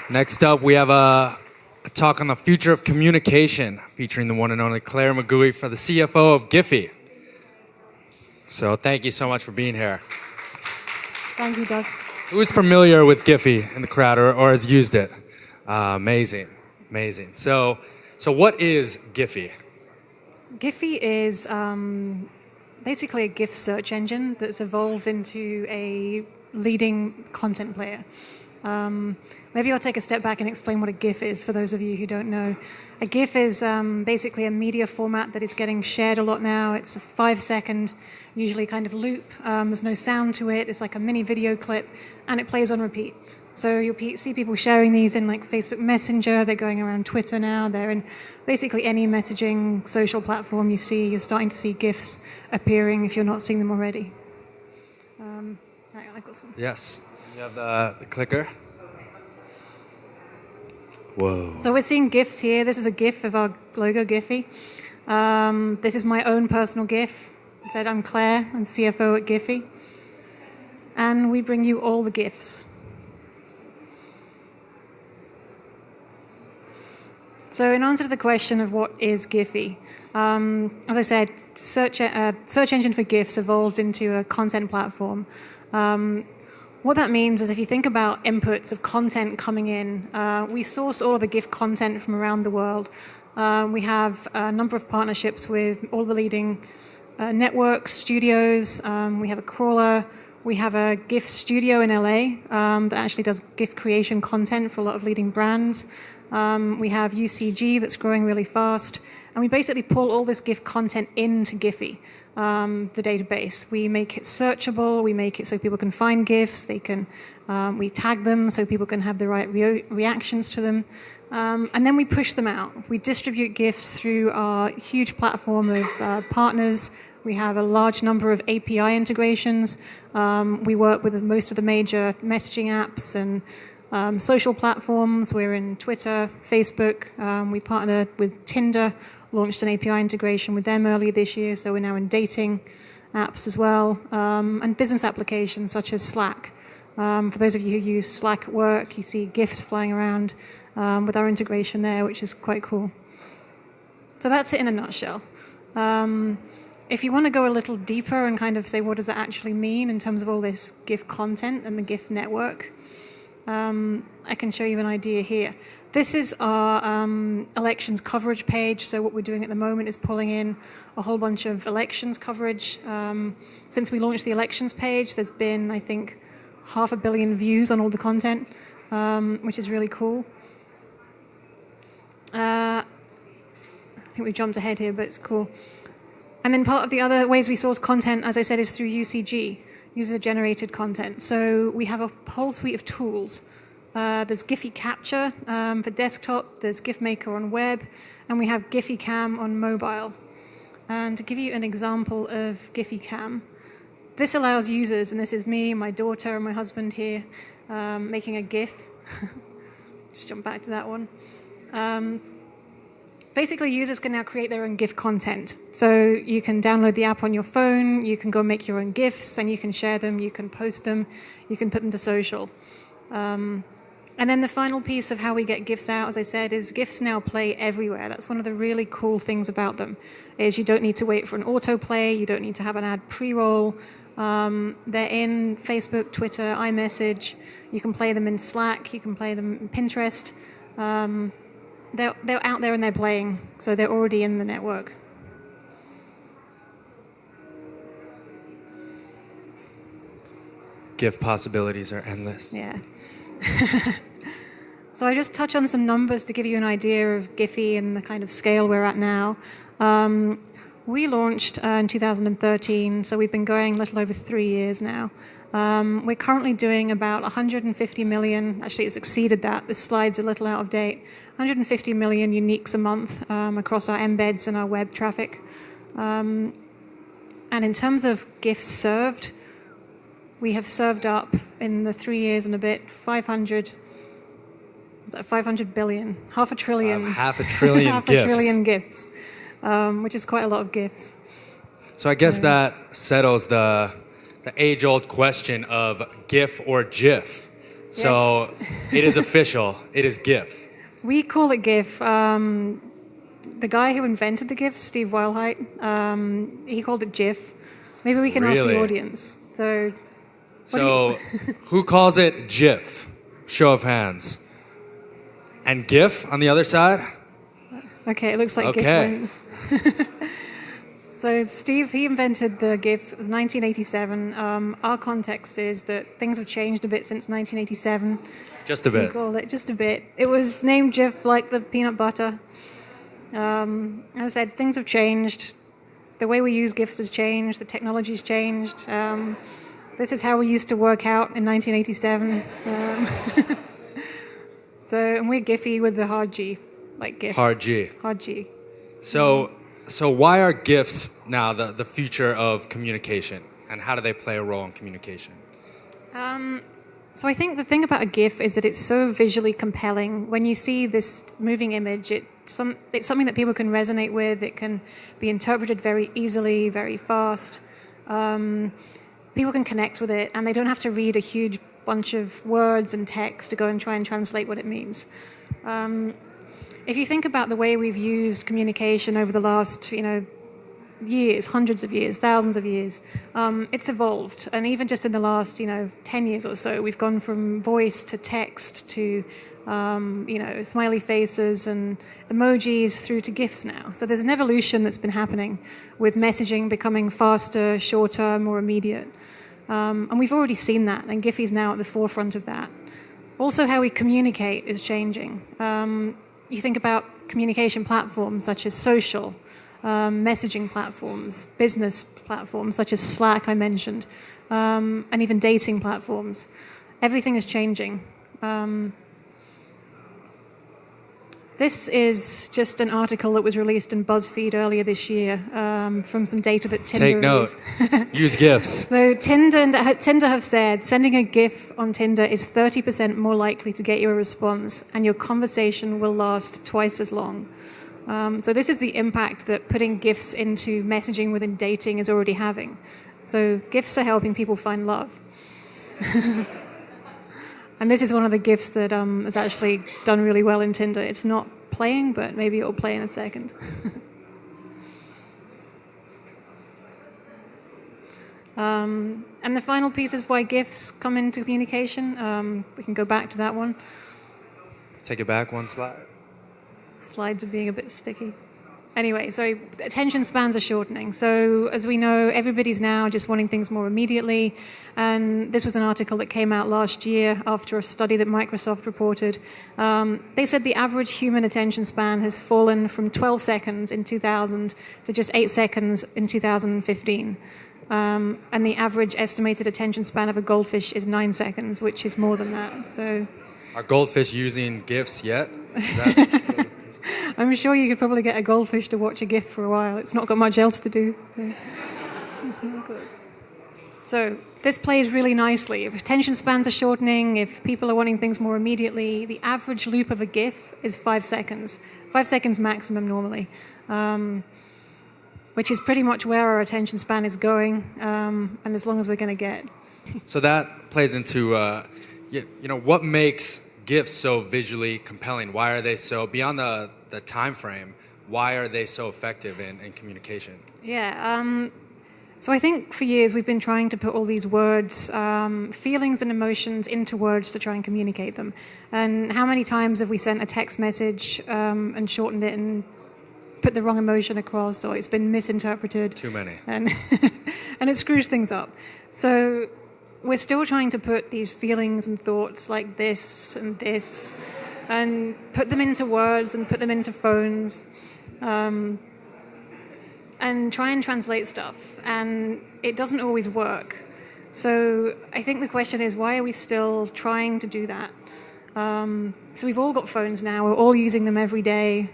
Next up, we have a talk on the future of communication, featuring the one and only Claire McGooey, for the CFO of Giphy. So thank you so much for being here. Thank you, Doug. Who's familiar with Giphy in the crowd or has used it? Amazing. So what is Giphy? Giphy is basically a GIF search engine that's evolved into a leading content player. Maybe I'll take a step back and explain what a GIF is for those of you who don't know. A GIF is basically a media format that is getting shared a lot now. It's a 5-second, usually kind of loop. There's no sound to it. It's like a mini video clip, and it plays on repeat. So you'll see people sharing these in like Facebook Messenger. They're going around Twitter now. They're in basically any messaging social platform you see. You're starting to see GIFs appearing if you're not seeing them already. I've got some. Yes. You have the clicker. Whoa. So we're seeing GIFs here. This is a GIF of our logo, Giphy. This is my own personal GIF. I said I'm Claire. I'm CFO at Giphy. And we bring you all the GIFs. So in answer to the question of what is Giphy, as I said, search engine for GIFs evolved into a content platform. What that means is if you think about inputs of content coming in, we source all of the GIF content from around the world. We have a number of partnerships with all the leading networks, studios. We have a crawler. We have a GIF studio in LA that actually does GIF creation content for a lot of leading brands. We have UCG that's growing really fast. And we basically pull all this GIF content into Giphy, the database. We make it searchable. We make it so people can find GIFs. We tag them so people can have the right reactions to them. And then we push them out. We distribute GIFs through our huge platform of partners. We have a large number of API integrations. We work with most of the major messaging apps and social platforms. We're in Twitter, Facebook. We partnered with Tinder, launched an API integration with them earlier this year, so we're now in dating apps as well, and business applications such as Slack. For those of you who use Slack at work, you see GIFs flying around with our integration there, which is quite cool. So that's it in a nutshell. If you want to go a little deeper and kind of say what does that actually mean in terms of all this GIF content and the GIF network, I can show you an idea here. This is our elections coverage page. So what we're doing at the moment is pulling in a whole bunch of elections coverage. Since we launched the elections page, there's been, I think, 500 million views on all the content, which is really cool. I think we jumped ahead here, but it's cool. And then part of the other ways we source content, as I said, is through UCG, user-generated content. So we have a whole suite of tools. There's Giphy Capture for desktop, there's GIFmaker on web, and we have Giphy Cam on mobile. And to give you an example of Giphy Cam, this allows users, and this is me, my daughter, and my husband here, making a GIF. Just jump back to that one. Basically, users can now create their own GIF content. So you can download the app on your phone, you can go make your own GIFs, and you can share them, you can post them, you can put them to social. And then the final piece of how we get GIFs out, as I said, is GIFs now play everywhere. That's one of the really cool things about them, is you don't need to wait for an autoplay, you don't need to have an ad pre-roll. They're in Facebook, Twitter, iMessage. You can play them in Slack, you can play them in Pinterest. They're out there and they're playing, so they're already in the network. GIF possibilities are endless. Yeah. So I just touch on some numbers to give you an idea of Giphy and the kind of scale we're at now. We launched in 2013, so we've been going a little over 3 years now. We're currently doing about 150 million, actually it's exceeded that, this slide's a little out of date, 150 million uniques a month across our embeds and our web traffic. And in terms of GIFs served, we have served up in the 3 years and a bit 500 billion, half a trillion. Half a trillion half GIFs. a trillion GIFs, which is quite a lot of GIFs. So I guess that settles the age-old question of GIF or GIF. So Yes. it is official. It is GIF. We call it GIF. The guy who invented the GIF, Steve Wilhite, he called it GIF. Maybe we can ask the Really? audience. So, So who calls it GIF? Show of hands. And GIF on the other side? okay, it looks like Okay. GIF wins. So Steve, he invented the GIF. It was 1987. Our context is that things have changed a bit since 1987. Just a We bit. call it just a bit. It was named GIF like the peanut butter. As I said, things have changed. The way we use GIFs has changed. The technology's changed. This is how we used to work out in 1987. And we're Giphy with the hard G, like GIF. Hard G. Hard G. So why are GIFs now the future of communication? And how do they play a role in communication? So I think the thing about a GIF is that it's so visually compelling. When you see this moving image, it's something that people can resonate with. It can be interpreted very easily, very fast. People can connect with it, and they don't have to read a huge bunch of words and text to go and try and translate what it means. If you think about the way we've used communication over the last, years, hundreds of years, thousands of years, it's evolved. And even just in the last, 10 years or so, we've gone from voice to text to, smiley faces and emojis through to GIFs now. So there's an evolution that's been happening with messaging becoming faster, shorter, more immediate. And we've already seen that, and Giphy's now at the forefront of that. Also, how we communicate is changing. You think about communication platforms such as social, messaging platforms, business platforms such as Slack I mentioned, and even dating platforms. Everything is changing. This is just an article that was released in BuzzFeed earlier this year from some data that Tinder Take note. released. Use GIFs. So Tinder have said sending a GIF on Tinder is 30% more likely to get you a response, and your conversation will last twice as long. So this is the impact that putting GIFs into messaging within dating is already having. So GIFs are helping people find love. And this is one of the GIFs that has actually done really well in Tinder. It's not playing, but maybe it'll play in a second. And the final piece is why GIFs come into communication. We can go back to that one. Take it back one slide. Slides are being a bit sticky. Anyway, so attention spans are shortening. So as we know, everybody's now just wanting things more immediately. And this was an article that came out last year after a study that Microsoft reported. They said the average human attention span has fallen from 12 seconds in 2000 to just 8 seconds in 2015. And the average estimated attention span of a goldfish is 9 seconds, which is more than that. So, Are goldfish using GIFs yet? I'm sure you could probably get a goldfish to watch a GIF for a while. It's not got much else to do. It's not good. So this plays really nicely. If attention spans are shortening, if people are wanting things more immediately, the average loop of a GIF is 5 seconds. 5 seconds maximum normally, which is pretty much where our attention span is going, and as long as we're going to get. So that plays into, what makes GIFs so visually compelling? Why are they so, beyond the time frame, why are they so effective in communication? Yeah, so I think for years we've been trying to put all these words, feelings and emotions into words to try and communicate them. And how many times have we sent a text message and shortened it and put the wrong emotion across, or it's been misinterpreted? Too many. And, and it screws things up. So we're still trying to put these feelings and thoughts like this and put them into words and put them into phones and try and translate stuff. And it doesn't always work. So I think the question is, why are we still trying to do that? So we've all got phones now. We're all using them every day.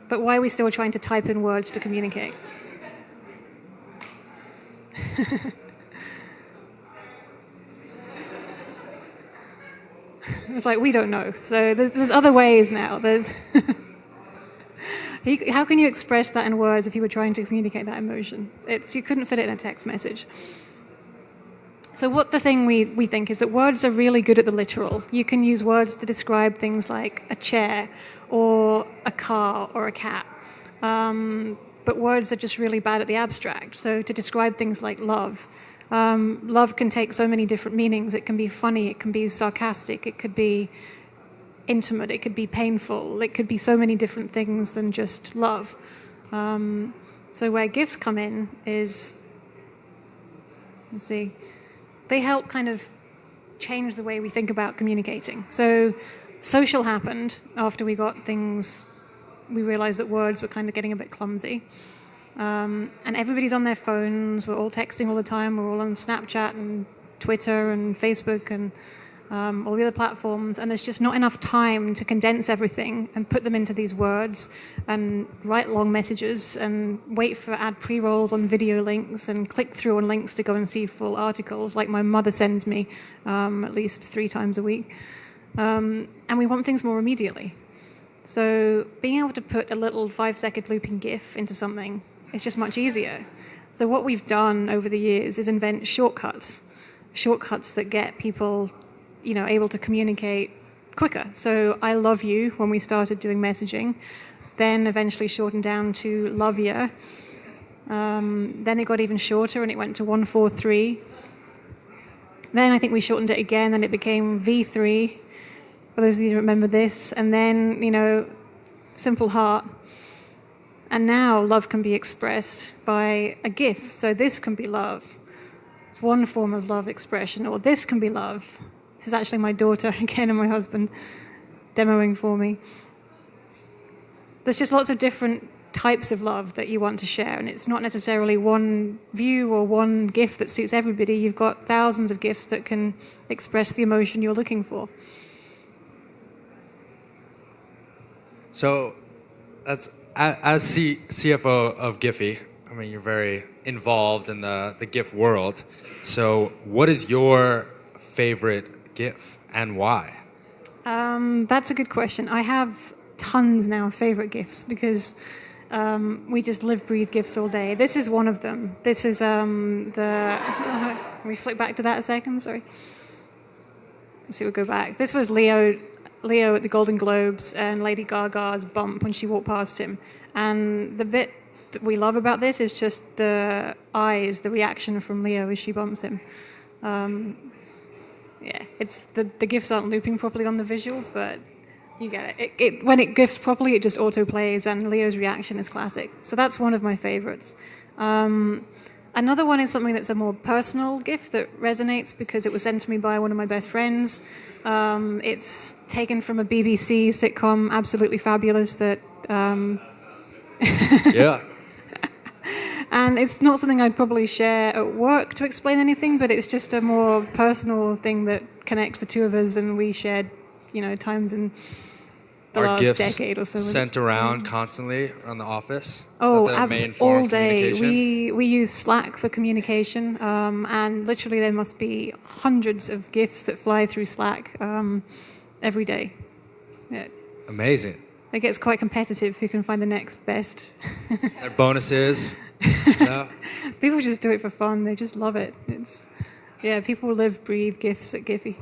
But why are we still trying to type in words to communicate? It's like, we don't know. So there's other ways now. How can you express that in words if you were trying to communicate that emotion? You couldn't fit it in a text message. So what the thing we think is that words are really good at the literal. You can use words to describe things like a chair or a car or a cat. But words are just really bad at the abstract. So to describe things like love, love can take so many different meanings. It can be funny, it can be sarcastic, it could be intimate, it could be painful, it could be so many different things than just love. So where gifts come in is, let's see, they help kind of change the way we think about communicating. So social happened after we got things, we realized that words were kind of getting a bit clumsy. And everybody's on their phones, we're all texting all the time, we're all on Snapchat and Twitter and Facebook and all the other platforms, and there's just not enough time to condense everything and put them into these words and write long messages and wait for ad pre-rolls on video links and click through on links to go and see full articles like my mother sends me at least 3 times a week. And we want things more immediately. So being able to put a little 5-second looping GIF into something is just much easier. So what we've done over the years is invent shortcuts that get people able to communicate quicker. So I love you when we started doing messaging, then eventually shortened down to love ya. Then it got even shorter and it went to 143. Then I think we shortened it again and it became V3, for those of you who remember this. And then, simple heart. And now love can be expressed by a GIF. So this can be love. It's one form of love expression. Or this can be love. This is actually my daughter, again, and my husband demoing for me. There's just lots of different types of love that you want to share, and it's not necessarily one view or one GIF that suits everybody. You've got thousands of GIFs that can express the emotion you're looking for. So, as CFO of Giphy, I mean, you're very involved in the GIF world. So, what is your favorite GIF and why? That's a good question. I have tons now of favorite GIFs because we just live, breathe GIFs all day. This is one of them. This is can we flick back to that a second? Sorry. Let's see, we'll go back. This was Leo at the Golden Globes and Lady Gaga's bump when she walked past him. And the bit that we love about this is just the eyes, the reaction from Leo as she bumps him. Yeah, it's the GIFs aren't looping properly on the visuals, but you get it. When it GIFs properly, it just auto-plays, and Leo's reaction is classic. So that's one of my favorites. Another one is something that's a more personal GIF that resonates because it was sent to me by one of my best friends. It's taken from a BBC sitcom, absolutely fabulous, that... Yeah. And it's not something I'd probably share at work to explain anything, but it's just a more personal thing that connects the two of us, and we shared, times in the Are last gifts decade or so. sent around constantly on the office? Oh, the main form all of day. communication? We use Slack for communication, and literally there must be hundreds of GIFs that fly through Slack every day. Yeah. Amazing. It gets quite competitive who can find the next best. Their bonuses. Yeah. People just do it for fun. They just love it. People live, breathe GIFs at Giphy.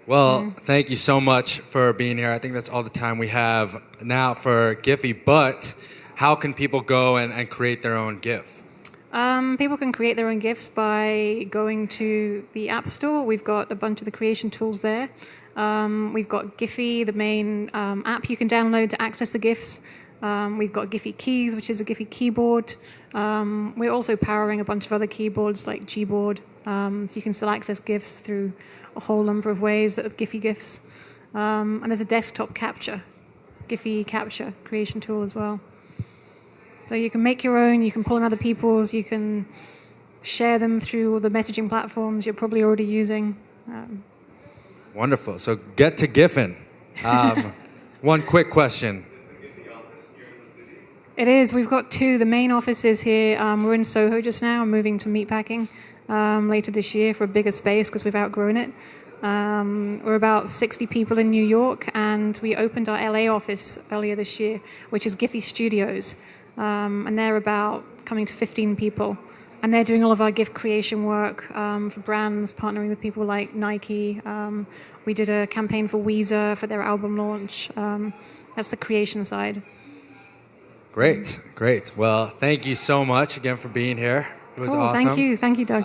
Well, thank you so much for being here. I think that's all the time we have now for Giphy, but how can people go and create their own GIF? People can create their own GIFs by going to the App Store. We've got a bunch of the creation tools there. We've got Giphy, the main app you can download to access the GIFs. We've got Giphy Keys, which is a Giphy keyboard. We're also powering a bunch of other keyboards like Gboard, so you can still access GIFs through a whole number of ways that are Giphy GIFs. And there's a desktop capture, Giphy capture creation tool as well. So you can make your own, you can pull in other people's, you can share them through all the messaging platforms you're probably already using. Wonderful. So get to Giffin. One quick question. It is. We've got 2. The main office is here. We're in Soho just now. I'm moving to Meatpacking later this year for a bigger space because we've outgrown it. We're about 60 people in New York, and we opened our LA office earlier this year, which is Giphy Studios. And they're about coming to 15 people. And they're doing all of our gift creation work for brands, partnering with people like Nike. We did a campaign for Weezer for their album launch. That's the creation side. Great, great. Well, thank you so much again for being here. It was Cool. awesome. Thank you, Doug.